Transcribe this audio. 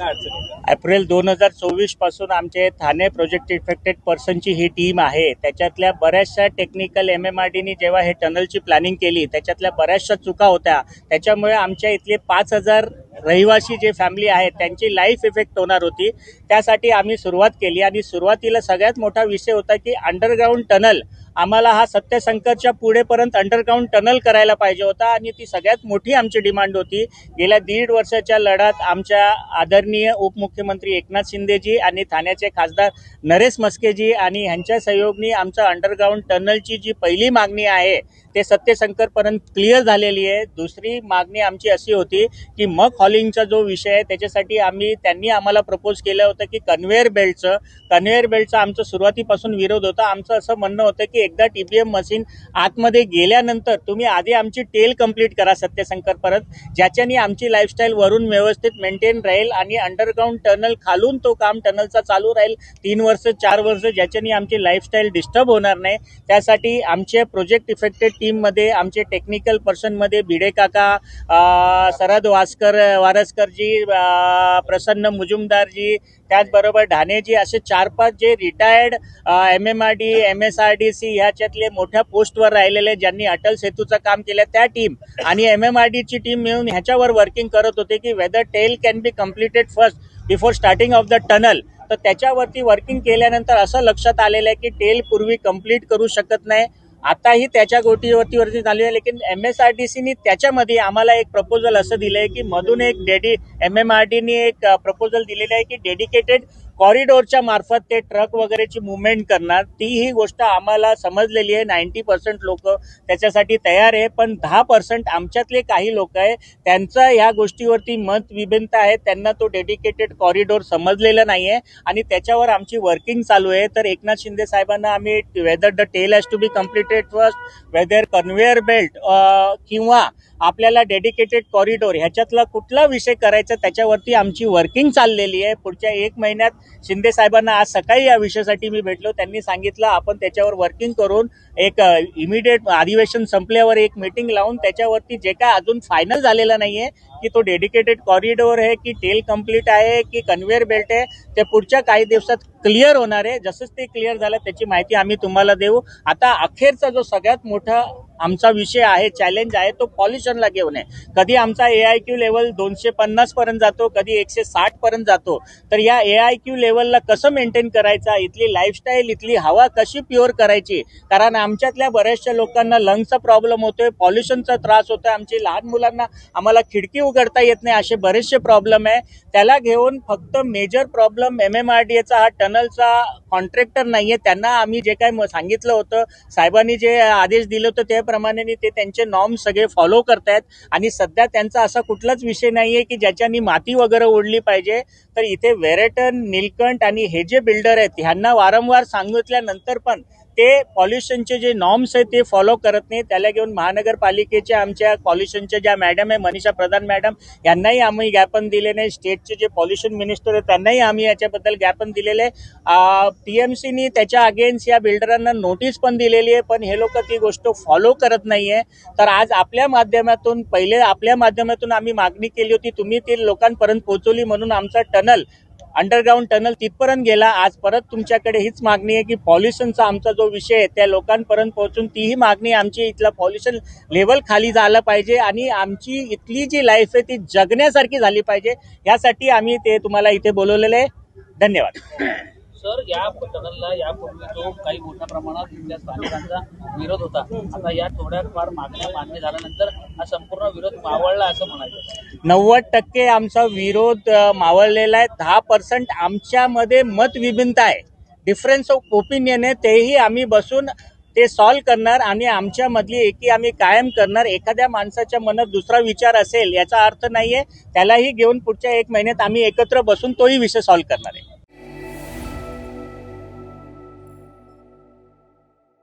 काय अडचण येतात? एप्रिल 2024 पासून आमचे ठाणे प्रोजेक्ट इफेक्टेड पर्सनची ही टीम आहे. त्याच्यातल्या बऱ्याचशा टेक्निकल MMRDनी जेव्हा हे टनलची प्लॅनिंग केली त्याच्यातल्या बऱ्याचशा चुका होत्या. त्याच्यामुळे आमच्या इथले 5,000 रहिवासी जे फॅमिली आहेत त्यांची लाईफ इफेक्ट होणार होती. त्यासाठी आम्ही सुरुवात केली आणि सुरुवातीला सगळ्यात मोठा विषय होता की अंडरग्राऊंड टनल आम्हाला हा सत्यशंकरच्या पुढेपर्यंत अंडरग्राऊंड टनल करायला पाहिजे होता आणि ती सगळ्यात मोठी आमची डिमांड होती. गेल्या 1.5 वर्षाच्या लढ्यात आमच्या आदरणीय उपमुख्यमंत्री एकनाथ शिंदेजी आणि ठाण्याचे खासदार नरेश मस्केजी आणि ह्यांच्या सहयोगाने आमचं अंडरग्राऊंड टनलची जी पहिली मागणी आहे ते सत्यशंकरपर्यंत क्लिअर झालेली आहे. दुसरी मागणी आमची अशी होती की मग हॉलिंगचा जो विषय आहे त्याच्यासाठी त्यांनी आम्हाला प्रपोज केलं होतं की कन्व्हेअर बेल्टचा आमचा सुरुवातीपासून विरोध होता. आमचं असं म्हणणं होतं की एकदा TBM मशीन आतमध्ये गेल्यानंतर तुम्ही आधी आमची टेल कंप्लीट करा सत्यशंकरपर्यंत, ज्याच्याने आमची लाईफस्टाईल वरून व्यवस्थित मेंटेन राहील आणि अंडरग्राऊंड टनल खालून तो काम टनलचा चालू राहील 3 वर्ष 4 वर्ष, ज्याच्याने आमची लाईफस्टाईल डिस्टर्ब होणार नाही. त्यासाठी आमचे प्रोजेक्ट इफेक्टेड टीममध्ये आमचे टेक्निकल पर्सनमध्ये भिडे काका, शरद वारसकरजी, प्रसन्न मुजुमदारजी, त्याचबरोबर ढाणेजी असे 4-5 जे रिटायर्ड MMRD MSRDC ह्याच्यातले मोठ्या पोस्टवर राहिलेले ज्यांनी अटल सेतूचं काम केलं त्या टीम आणि MMRDची टीम मिळून ह्याच्यावर वर्किंग करत होते की whether tail can be completed first before starting of the tunnel. तर त्याच्यावरती वर्किंग केल्यानंतर असं लक्षात आलेलं आहे की टेल पूर्वी कंप्लीट करू शकत नाही. आताही त्याच्या गोष्टीवरती चालू आहे. लेकिन MSRDCनी त्याच्यामध्ये आम्हाला एक प्रपोजल असं दिलं आहे की मधून एक MMRDनी एक प्रपोजल दिलेलं आहे की डेडिकेटेड कॉरिडोरच्या मार्फत ते ट्रक वगैरेची मुवमेंट करणार. ती ही गोष्ट आम्हाला समजलेली आहे. 90% लोक त्याच्यासाठी तयार आहे, पण 10% आमच्यातले काही लोक आहे त्यांचं ह्या गोष्टीवरती मत विभिन्नता आहे. त्यांना तो डेडिकेटेड कॉरिडोर समजलेला नाही आहे आणि त्याच्यावर आमची वर्किंग चालू आहे. तर एकनाथ शिंदे साहेबांना आम्ही whether the tail has to be completed first, whether conveyor belt किंवा आपल्याला डेडिकेटेड कॉरिडोर ह्याच्यातला कुठला विषय करायचा त्याच्यावरती आमची वर्किंग चाललेली आहे. पुढच्या 1 महिन्यात शिंदे साहेबांना आज सकाळी या विषयासाठी मी भेटलो. त्यांनी सांगितलं आपण त्याच्यावर वर्किंग करून एक इमिडिएट अधिवेशन संपल्यावर एक मीटिंग लावून त्याच्यावरती जे काय अजून फायनल झालेलं नाहीये की तो डेडिकेटेड कॉरिडोर आहे की टेल कंप्लीट आहे की कन्व्हेअर बेल्ट आहे ते पुढच्या काही दिवसात क्लिअर होणार आहे. जसंच ते क्लिअर झालं त्याची माहिती आम्ही तुम्हाला देऊ. आता अखेरचा जो सगळ्यात मोठा आमचा विषय आहे, चॅलेंज आहे, तो पॉल्युशनला घेऊन आहे. कधी आमचा AIQ लेवल 250 पर्यंत जातो, कधी 160 पर्यंत जातो. तर या AIQ लेवलला कसं मेंटेन करायचा, इथली लाईफस्टाईल, इथली हवा कशी प्युअर करायची, कारण आमच्यातल्या बऱ्याचशा लोकांना लंग्सचा प्रॉब्लेम होतोय, पॉल्युशनचा त्रास होतोय, आमची लहान मुलांना आम्हाला खिडकी उघडता येत नाही, असे बरेचसे प्रॉब्लेम आहे. त्याला घेऊन फक्त मेजर प्रॉब्लेम MMRDAचा हा टनलचा कॉन्ट्रॅक्टर नाहीये. त्यांना आम्ही जे काय सांगितलं होतं, साहेबांनी जे आदेश दिले होते त्याप्रमाणे ते त्यांचे नॉर्म सगळे फॉलो करतायत आणि सध्या त्यांचा असा कुठलाच विषय नाहीये की ज्याच्यानी माती वगैरे ओढली पाहिजे. तर इथे वेरेटन, नीलकंठ आणि हे जे बिल्डर आहेत ह्यांना वारंवार सांगितल्यानंतर पण ते पॉल्युशनचे जे नॉर्म्स आहेत ते फॉलो करत नाही. त्याला घेऊन महानगरपालिकेच्या आमच्या पॉल्युशनच्या ज्या मॅडम आहे मनीषा प्रधान मॅडम यांनाही आम्ही ज्ञापन दिले नाही. स्टेटचे जे पॉल्युशन मिनिस्टर आहेत त्यांनाही आम्ही याच्याबद्दल ज्ञापन दिलेले आहे. TMCनी त्याच्या अगेन्स्ट या बिल्डरांना नोटीस पण दिलेली आहे, पण हे लोक ती गोष्ट फॉलो करत नाहीये. तर आज आपल्या माध्यमातून आम्ही मागणी केली होती, तुम्ही ती लोकांपर्यंत पोहोचवली म्हणून आमचा टनल अंडरग्राऊंड टनल तिथपर्यंत गेला. आज परत तुमच्याकडे हीच मागणी आहे की पॉल्युशनचा आमचा जो विषय आहे त्या लोकांपर्यंत पोहोचून तीही मागणी आमची इथला पॉल्युशन लेवल खाली झालं पाहिजे आणि आमची इथली जी लाईफ आहे ती जगण्यासारखी झाली पाहिजे. यासाठी आम्ही ते तुम्हाला इथे बोलवलेलं आहे. धन्यवाद. सर, या टनलला यापूर्वी जो काही मोठ्या प्रमाणात इथल्या स्थानिकांचा विरोध होता, आता या थोड्याफार मागण्या मान्य झाल्यानंतर हा संपूर्ण विरोध मावळला असं म्हणायचं? 90% आमचा विरोध मावळलेला आहे. 10% आमच्यामध्ये मत विभिन्नता आहे, डिफरन्स ऑफ ओपिनियन आहे, तेही आम्ही बसून ते सॉल्व्ह करणार आणि आमच्यामधली एकी आम्ही कायम करणार. एखाद्या माणसाच्या मनात दुसरा विचार असेल याचा अर्थ नाहीये, त्यालाही घेऊन पुढच्या 1 महिन्यात आम्ही एकत्र बसून तोही विषय सॉल्व्ह करणार आहे.